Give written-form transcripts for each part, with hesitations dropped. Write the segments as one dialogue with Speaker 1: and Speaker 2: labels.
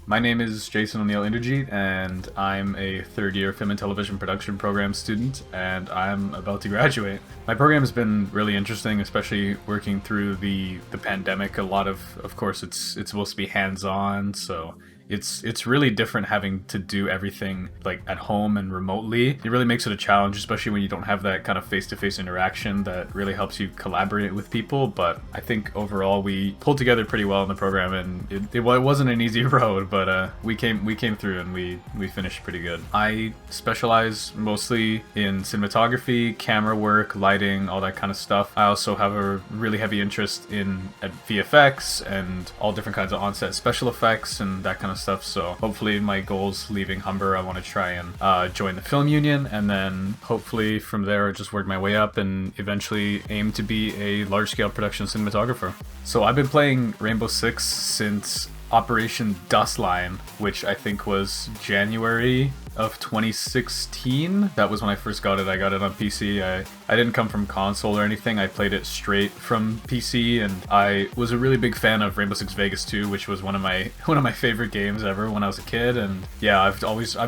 Speaker 1: My name is Jason O'Neill-Inderjeit, and I'm a third-year film and television production program student, and I'm about to graduate. My program has been really interesting, especially working through the pandemic. A lot of course, it's supposed to be hands-on, so it's really different having to do everything like at home and remotely. It really makes it a challenge, especially when you don't have that kind of face-to-face interaction that really helps you collaborate with people. But I think overall we pulled together pretty well in the program, and it wasn't an easy road, but we came through and we finished pretty good. I specialize mostly in cinematography, camera work, lighting, all that kind of stuff. I also have a really heavy interest in VFX and all different kinds of on-set special effects and that kind of stuff. So hopefully my goals leaving Humber, I want to try and join the film union, and then hopefully from there just work my way up and eventually aim to be a large-scale production cinematographer. So I've been playing Rainbow Six since Operation Dustline, which I think was January of 2016. That was when I first got it. I got it on PC. I didn't come from console or anything. I played it straight from PC, and I was a really big fan of Rainbow Six Vegas 2, which was one of my favorite games ever when I was a kid. And yeah, I've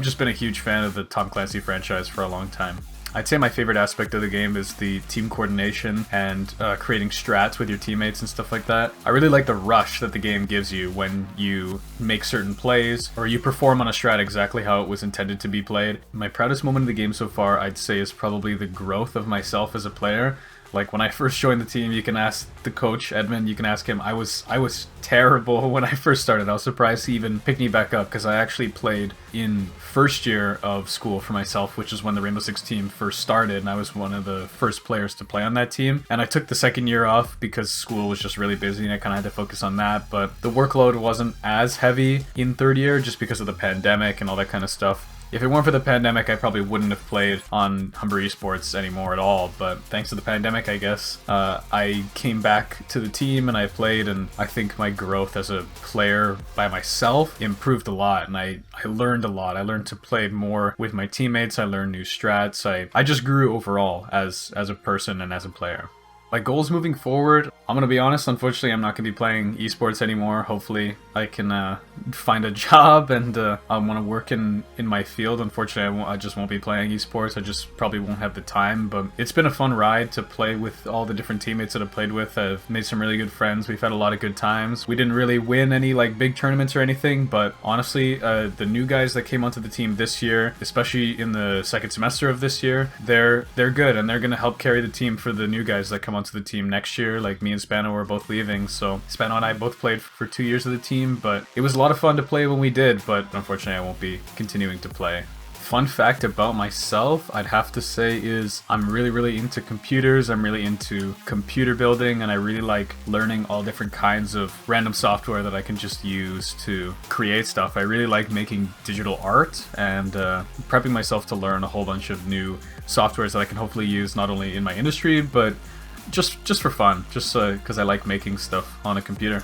Speaker 1: just been a huge fan of the Tom Clancy franchise for a long time. I'd say my favorite aspect of the game is the team coordination and creating strats with your teammates and stuff like that. I really like the rush that the game gives you when you make certain plays or you perform on a strat exactly how it was intended to be played. My proudest moment of the game so far, I'd say, is probably the growth of myself as a player. Like when I first joined the team, you can ask the coach, Edmund, you can ask him, I was terrible when I first started. I was surprised he even picked me back up because I actually played in first year of school for myself, which is when the Rainbow Six team first started, and I was one of the first players to play on that team. And I took the second year off because school was just really busy and I kind of had to focus on that, but the workload wasn't as heavy in third year just because of the pandemic and all that kind of stuff. If it weren't for the pandemic, I probably wouldn't have played on Humber Esports anymore at all, but thanks to the pandemic, I guess, I came back to the team and I played, and I think my growth as a player by myself improved a lot, and I learned a lot. I learned to play more with my teammates, I learned new strats, I just grew overall as a person and as a player. My goals moving forward, I'm going to be honest, unfortunately I'm not going to be playing esports anymore. Hopefully I can find a job and I want to work in my field. Unfortunately I just won't be playing esports. I just probably won't have the time, but it's been a fun ride to play with all the different teammates that I've played with. I've made some really good friends. We've had a lot of good times. We didn't really win any like big tournaments or anything, but honestly the new guys that came onto the team this year, especially in the second semester of this year, they're good, and they're going to help carry the team for the new guys that come onto the team next year. Like me and Spano were both leaving, so Spano and I both played for 2 years of the team, but it was a lot of fun to play when we did, but unfortunately I won't be continuing to play. Fun fact about myself, I'd have to say, is I'm really into computers. I'm really into computer building, and I really like learning all different kinds of random software that I can just use to create stuff. I really like making digital art and prepping myself to learn a whole bunch of new softwares that I can hopefully use not only in my industry, but just for fun, just because I like making stuff on a computer.